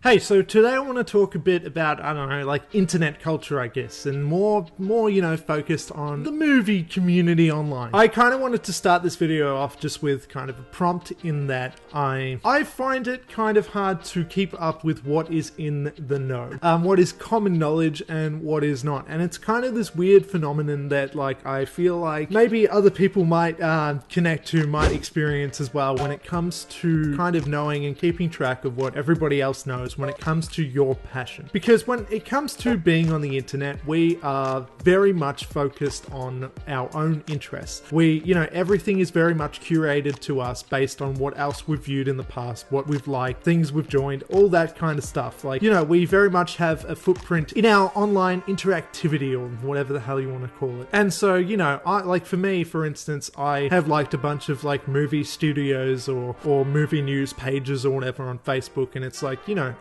Hey, so today I want to talk a bit about, I don't know, like internet culture, I guess, and more, focused on the movie community online. I kind of wanted to start this video off just with kind of a prompt in that I find it kind of hard to keep up with what is in the know, what is common knowledge and what is not. And it's kind of this weird phenomenon that like I feel like maybe other people might connect to, might experience as well when it comes to kind of knowing and keeping track of what everybody else knows when it comes to your passion. Because when it comes to being on the internet, we are very much focused on our own interests. Everything is very much curated to us based on what else we've viewed in the past, what we've liked, things we've joined, all that kind of stuff. We very much have a footprint in our online interactivity or whatever the hell you want to call it. And so, for me, for instance, I have liked a bunch of like movie studios or movie news pages or whatever on Facebook, and it's like,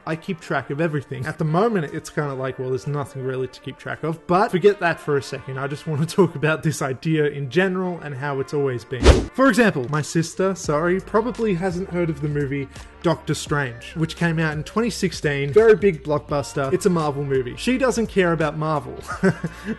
I keep track of everything. At the moment, it's kind of like, well, there's nothing really to keep track of, but forget that for a second. I just want to talk about this idea in general and how it's always been. For example, my sister, probably hasn't heard of the movie Doctor Strange, which came out in 2016. Very big blockbuster. It's a Marvel movie. She doesn't care about Marvel,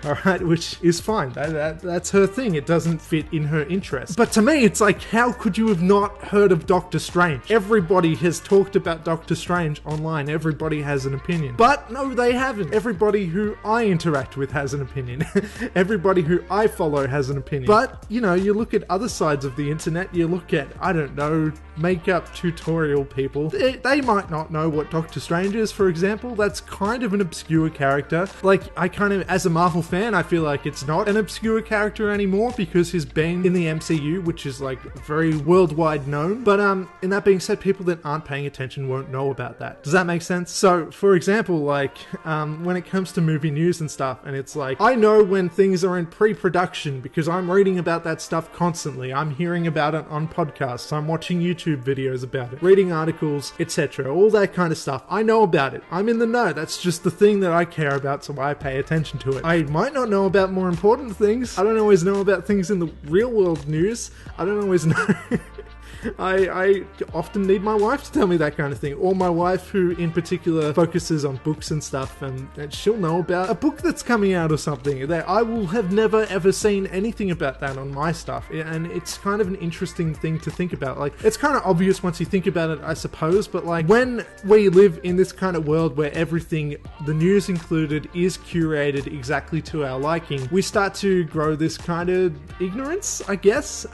alright, which is fine. That's her thing. It doesn't fit in her interest. But to me, it's like, how could you have not heard of Doctor Strange? Everybody has talked about Doctor Strange online. Everybody has an opinion. But no, they haven't. Everybody who I interact with has an opinion. Everybody who I follow has an opinion. But, you look at other sides of the internet, you look at, I don't know, makeup tutorial people. They might not know what Doctor Strange is, for example. That's kind of an obscure character. As a Marvel fan, I feel like it's not an obscure character anymore because he's been in the MCU, which is like very worldwide known. But in that being said, people that aren't paying attention won't know about that. Does that make sense? So, for example, when it comes to movie news and stuff, and it's like, I know when things are in pre-production because I'm reading about that stuff constantly. I'm hearing about it on podcasts. I'm watching YouTube videos about it, reading articles, etc. All that kind of stuff. I know about it. I'm in the know. That's just the thing that I care about, so I pay attention to it. I might not know about more important things. I don't always know about things in the real world news. I don't always know. I often need my wife to tell me that kind of thing, or my wife, who in particular focuses on books and stuff, and she'll know about a book that's coming out or something that I will have never ever seen anything about that on my stuff. And it's kind of an interesting thing to think about. It's kind of obvious once you think about it, I suppose, but when we live in this kind of world where everything, the news included, is curated exactly to our liking, we start to grow this kind of ignorance, I guess.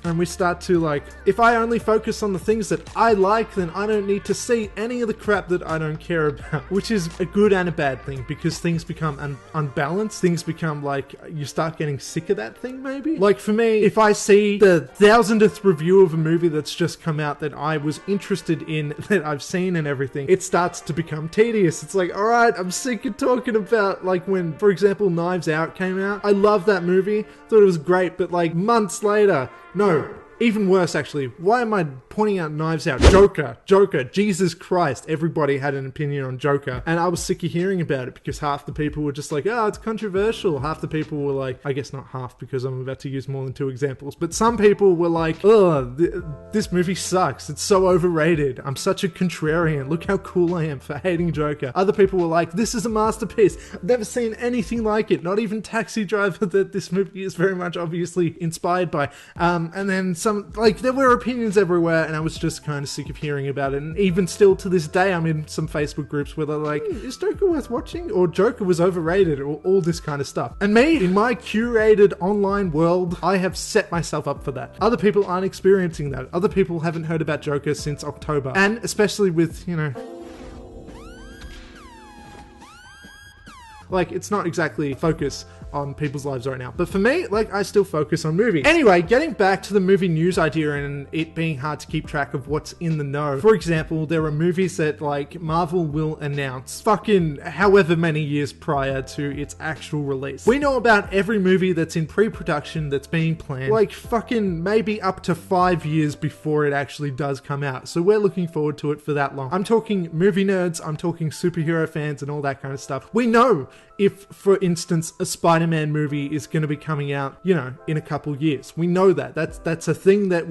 And we start to if I only focus on the things that I like, then I don't need to see any of the crap that I don't care about, which is a good and a bad thing because things become unbalanced. Things become you start getting sick of that thing, maybe. For me, if I see the 1000th review of a movie that's just come out that I was interested in, that I've seen and everything, it starts to become tedious. It's like, alright, I'm sick of talking about, when, for example, Knives Out came out. I love that movie, thought it was great, but months later, no, even worse actually. Why am I pointing out Knives Out? Joker, Jesus Christ. Everybody had an opinion on Joker, and I was sick of hearing about it because half the people were just like, oh, it's controversial. Half the people were like, I guess not half because I'm about to use more than 2 examples, but some people were like, oh, this movie sucks. It's so overrated. I'm such a contrarian. Look how cool I am for hating Joker. Other people were like, this is a masterpiece. I've never seen anything like it. Not even Taxi Driver, that this movie is very much obviously inspired by. And then there were opinions everywhere, and I was just kind of sick of hearing about it. And even still to this day, I'm in some Facebook groups where they're like, is Joker worth watching? Or Joker was overrated, or all this kind of stuff. And me, in my curated online world, I have set myself up for that. Other people aren't experiencing that. Other people haven't heard about Joker since October. And especially with, it's not exactly focus on people's lives right now. But for me, I still focus on movies. Anyway, getting back to the movie news idea and it being hard to keep track of what's in the know. For example, there are movies that Marvel will announce fucking however many years prior to its actual release. We know about every movie that's in pre-production that's being planned, fucking maybe up to 5 years before it actually does come out. So we're looking forward to it for that long. I'm talking movie nerds, I'm talking superhero fans and all that kind of stuff. We know if, for instance, a Spider-Man movie is going to be coming out, you know, in a couple years. We know that. That's a thing that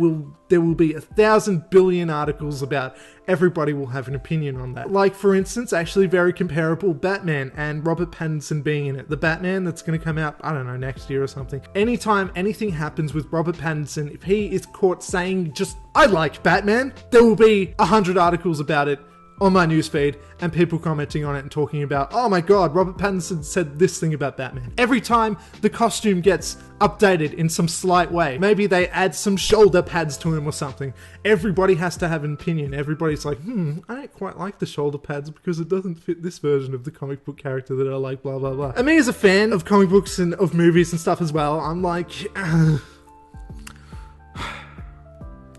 there will be 1,000 billion articles about. Everybody will have an opinion on that. Like, for instance, actually very comparable, Batman and Robert Pattinson being in it. The Batman that's going to come out, I don't know, next year or something. Anytime anything happens with Robert Pattinson, if he is caught saying just, I like Batman, there will be 100 articles about it on my newsfeed and people commenting on it and talking about, oh my god, Robert Pattinson said this thing about Batman. Every time the costume gets updated in some slight way, maybe they add some shoulder pads to him or something, everybody has to have an opinion. Everybody's like, I don't quite like the shoulder pads because it doesn't fit this version of the comic book character that I like, blah blah blah. And me as a fan of comic books and of movies and stuff as well, I'm like, I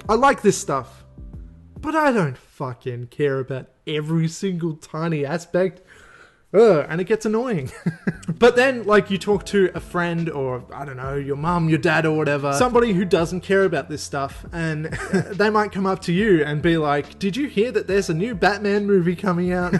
like this stuff, but I don't fucking care about every single tiny aspect. And it gets annoying. But then, like, you talk to a friend or, I don't know, your mum, your dad or whatever, somebody who doesn't care about this stuff, and they might come up to you and be like, did you hear that there's a new Batman movie coming out?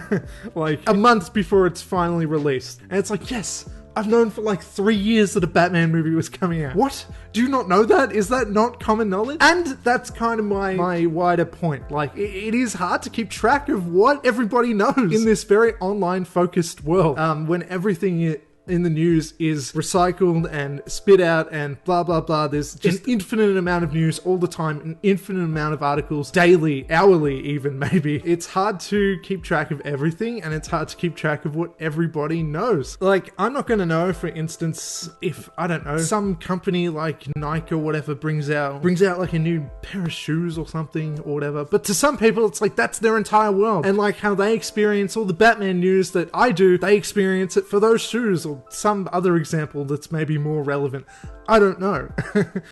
Like, a month before it's finally released. And it's like, yes, I've known for like 3 years that a Batman movie was coming out. What? Do you not know that? Is that not common knowledge? And that's kind of my wider point. Like, it is hard to keep track of what everybody knows in this very online focused world. When everything in the news is recycled and spit out and blah blah blah. There's just an infinite amount of news all the time, an infinite amount of articles daily, hourly even maybe. It's hard to keep track of everything, and it's hard to keep track of what everybody knows. Like, I'm not going to know, for instance, if, I don't know, some company like Nike or whatever brings out like a new pair of shoes or something or whatever. But to some people, it's like that's their entire world. And like how they experience all the Batman news that I do, they experience it for those shoes or some other example that's maybe more relevant. I don't know.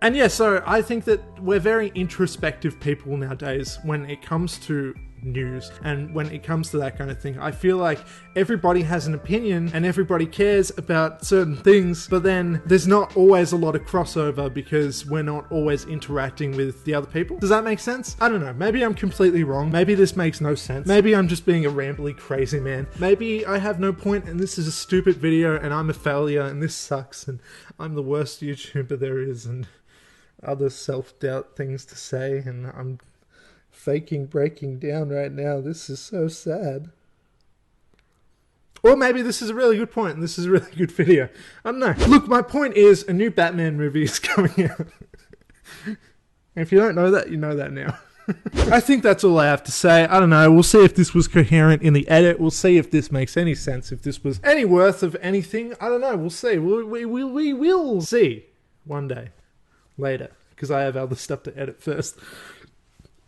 And yeah, so I think that we're very introspective people nowadays when it comes to news and when it comes to that kind of thing. I feel like everybody has an opinion and everybody cares about certain things, but then there's not always a lot of crossover because we're not always interacting with the other people. Does that make sense? I don't know. Maybe I'm completely wrong. Maybe this makes no sense. Maybe I'm just being a rambly crazy man. Maybe I have no point and this is a stupid video and I'm a failure and this sucks and I'm the worst YouTuber there is and other self-doubt things to say and I'm faking breaking down right now. This is so sad. Or maybe this is a really good point and this is a really good video. I don't know. Look, my point is a new Batman movie is coming out. If you don't know that, you know that now. I think that's all I have to say. I don't know. We'll see if this was coherent in the edit. We'll see if this makes any sense. If this was any worth of anything. I don't know. We'll see. We will see one day. Later. Because I have other stuff to edit first.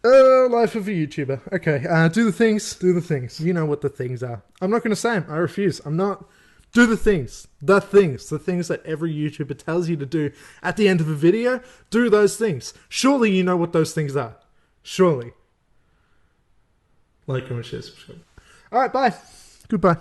Life of a YouTuber. Okay, do the things. Do the things. You know what the things are. I'm not going to say them. I refuse. I'm not. Do the things. The things. The things that every YouTuber tells you to do at the end of a video. Do those things. Surely you know what those things are. Surely. Like, comment, share, subscribe. Alright, bye. Goodbye.